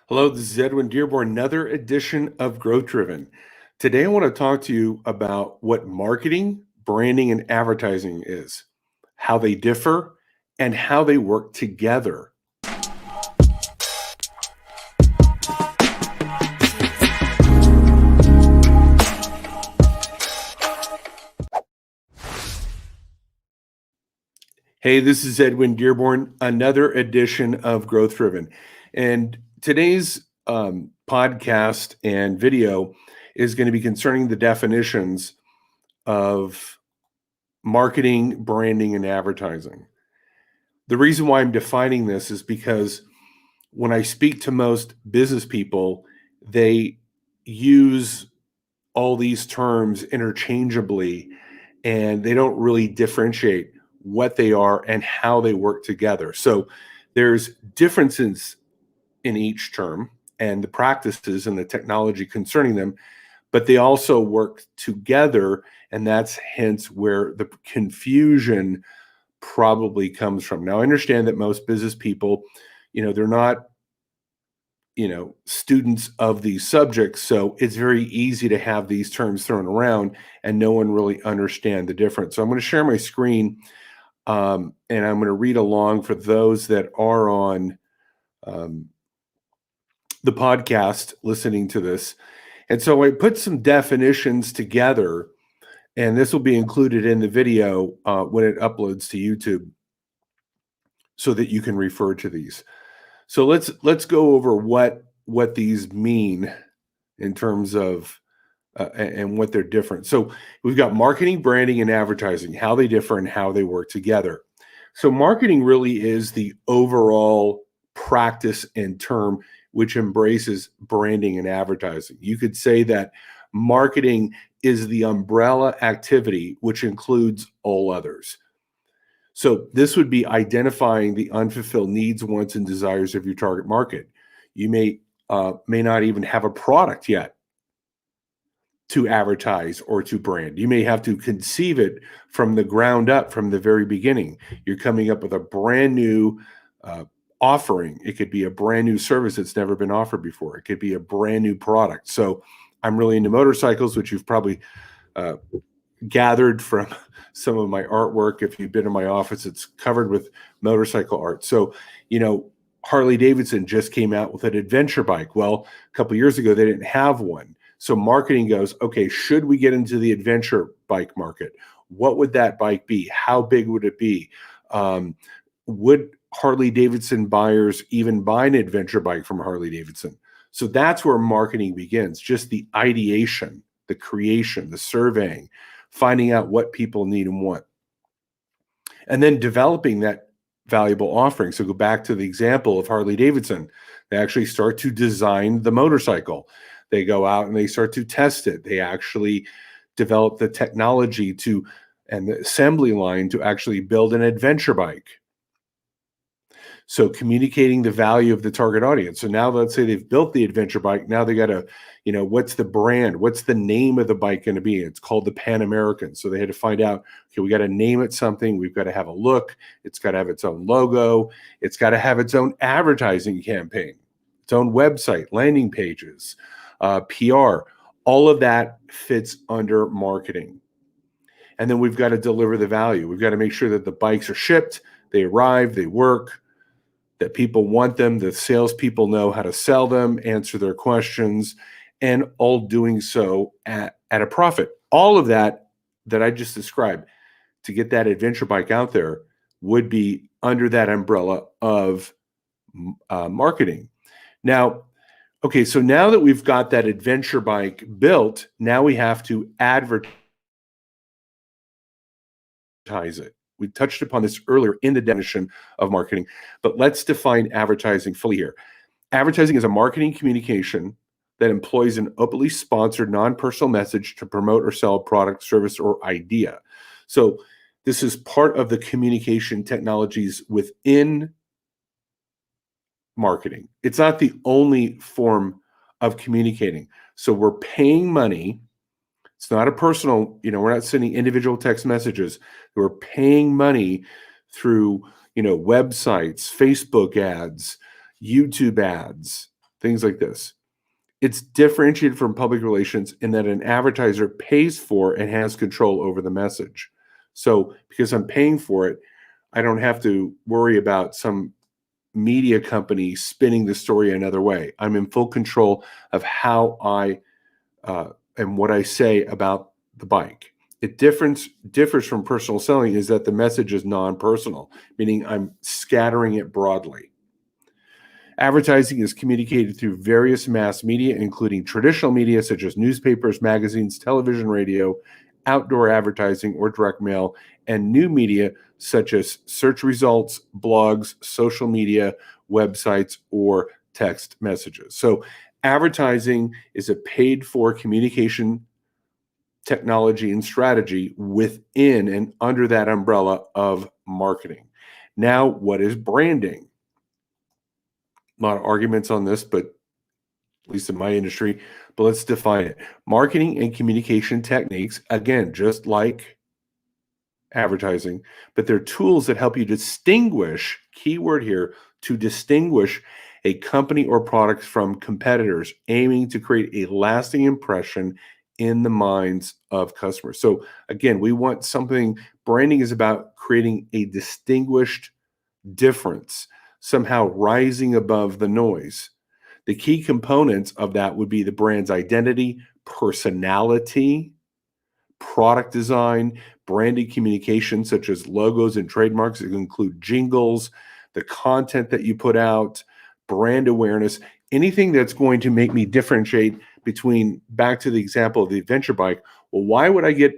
Hello, this is Edwin Dearborn, another edition of Growth Driven. Today, I want to talk to you about what marketing, branding, and advertising is, how they differ, and how they work together. Hey, this is Edwin Dearborn, another edition of Growth Driven. And today's podcast and video is going to be concerning the definitions of marketing, branding, and advertising. The reason why I'm defining this is because when I speak to most business people, they use all these terms interchangeably and they don't really differentiate what they are and how they work together. So there's differences in each term and the practices and the technology concerning them, but they also work together. And that's hence where the confusion probably comes from. Now, I understand that most business people, they're not, students of these subjects. So it's very easy to have these terms thrown around and no one really understand the difference. So I'm going to share my screen and I'm going to read along for those that are on the podcast listening to this. And so I put some definitions together, and this will be included in the video when it uploads to YouTube so that you can refer to these. So let's go over what these mean in terms of and what they're different. So we've got marketing, branding, and advertising, how they differ and how they work together. So marketing really is the overall practice and term which embraces branding and advertising. You could say that marketing is the umbrella activity which includes all others. So this would be identifying the unfulfilled needs, wants, and desires of your target market. You may not even have a product yet to advertise or to brand. You may have to conceive it from the ground up from the very beginning. You're coming up with a brand new offering. It could be a brand new service that's never been offered before. It could be a brand new product. So I'm really into motorcycles, which you've probably gathered from some of my artwork. If you've been in my office, it's covered with motorcycle art. So, Harley Davidson just came out with an adventure bike. Well, a couple of years ago, they didn't have one. So marketing goes, okay, should we get into the adventure bike market? What would that bike be? How big would it be? Would Harley Davidson buyers even buy an adventure bike from Harley Davidson? So that's where marketing begins, just the ideation, the creation, the surveying, finding out what people need and want, and then developing that valuable offering. So go back to the example of Harley Davidson. They actually start to design the motorcycle. They go out and they start to test it. They actually develop the technology and the assembly line to actually build an adventure bike. So communicating the value of the target audience. So now let's say they've built the adventure bike. Now they got to, what's the brand? What's the name of the bike going to be? It's called the Pan American. So they had to find out, okay, we got to name it something. We've got to have a look. It's got to have its own logo. It's got to have its own advertising campaign, its own website, landing pages, PR. All of that fits under marketing. And then we've got to deliver the value. We've got to make sure that the bikes are shipped, they arrive, they work, that people want them, the salespeople know how to sell them, answer their questions, and all doing so at a profit. All of that I just described to get that adventure bike out there would be under that umbrella of marketing. Now, okay, so now that we've got that adventure bike built, now we have to advertise it. We touched upon this earlier in the definition of marketing, but let's define advertising fully here. Advertising is a marketing communication that employs an openly sponsored non-personal message to promote or sell a product, service, or idea. So this is part of the communication technologies within marketing. It's not the only form of communicating. So we're paying money. It's not a personal, we're not sending individual text messages. We're paying money through, websites, Facebook ads, YouTube ads, things like this. It's differentiated from public relations in that an advertiser pays for and has control over the message. So because I'm paying for it, I don't have to worry about some media company spinning the story another way. I'm in full control of how I and what I say about the bike. It differs from personal selling is that the message is non-personal, meaning I'm scattering it broadly. Advertising is communicated through various mass media, including traditional media such as newspapers, magazines, television, radio, outdoor advertising, or direct mail, and new media such as search results, blogs, social media, websites, or text messages. So, advertising is a paid for communication technology and strategy within and under that umbrella of marketing. Now, what is branding? A lot of arguments on this, but at least in my industry, but let's define it. Marketing and communication techniques, again, just like advertising, but they're tools that help you distinguish, keyword here, to distinguish a company or product from competitors, aiming to create a lasting impression in the minds of customers. So again, we want something, branding is about creating a distinguished difference, somehow rising above the noise. The key components of that would be the brand's identity, personality, product design, branded communication, such as logos and trademarks. It can include jingles, the content that you put out, brand awareness, anything that's going to make me differentiate between, back to the example of the adventure bike. Well, why would I get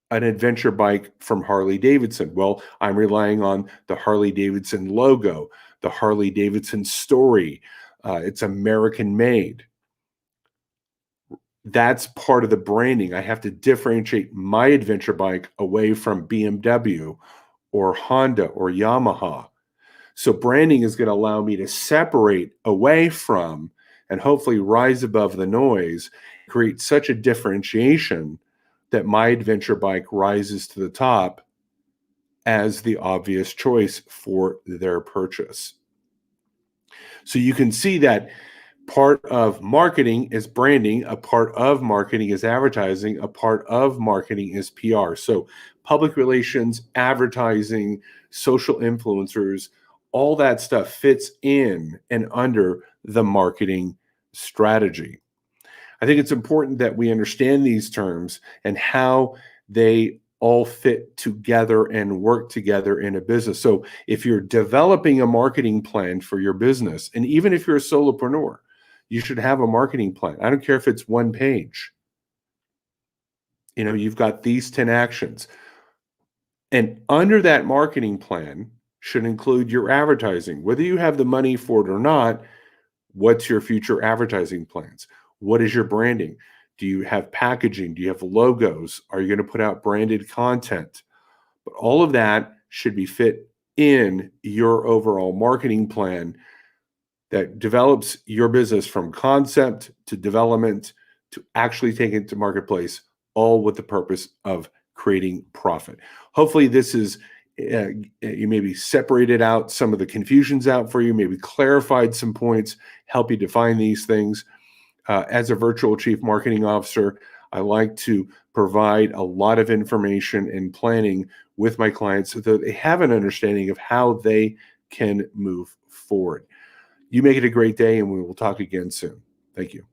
an adventure bike from Harley Davidson? Well, I'm relying on the Harley Davidson logo, the Harley Davidson story. It's American made. That's part of the branding. I have to differentiate my adventure bike away from BMW or Honda or Yamaha. So branding is going to allow me to separate away from and hopefully rise above the noise, create such a differentiation that my adventure bike rises to the top as the obvious choice for their purchase. So you can see that part of marketing is branding, a part of marketing is advertising, a part of marketing is PR. So public relations, advertising, social influencers, all that stuff fits in and under the marketing strategy. I think it's important that we understand these terms and how they all fit together and work together in a business. So if you're developing a marketing plan for your business, and even if you're a solopreneur, you should have a marketing plan. I don't care if it's one page. You've got these 10 actions. And under that marketing plan should include your advertising. Whether you have the money for it or not, what's your future advertising plans? What is your branding? Do you have packaging? Do you have logos? Are you going to put out branded content? But all of that should be fit in your overall marketing plan that develops your business from concept to development to actually taking it to marketplace, all with the purpose of creating profit. Hopefully this is you maybe separated out some of the confusions out for you, maybe clarified some points, help you define these things. As a virtual chief marketing officer, I like to provide a lot of information and planning with my clients so that they have an understanding of how they can move forward. You make it a great day, and we will talk again soon. Thank you.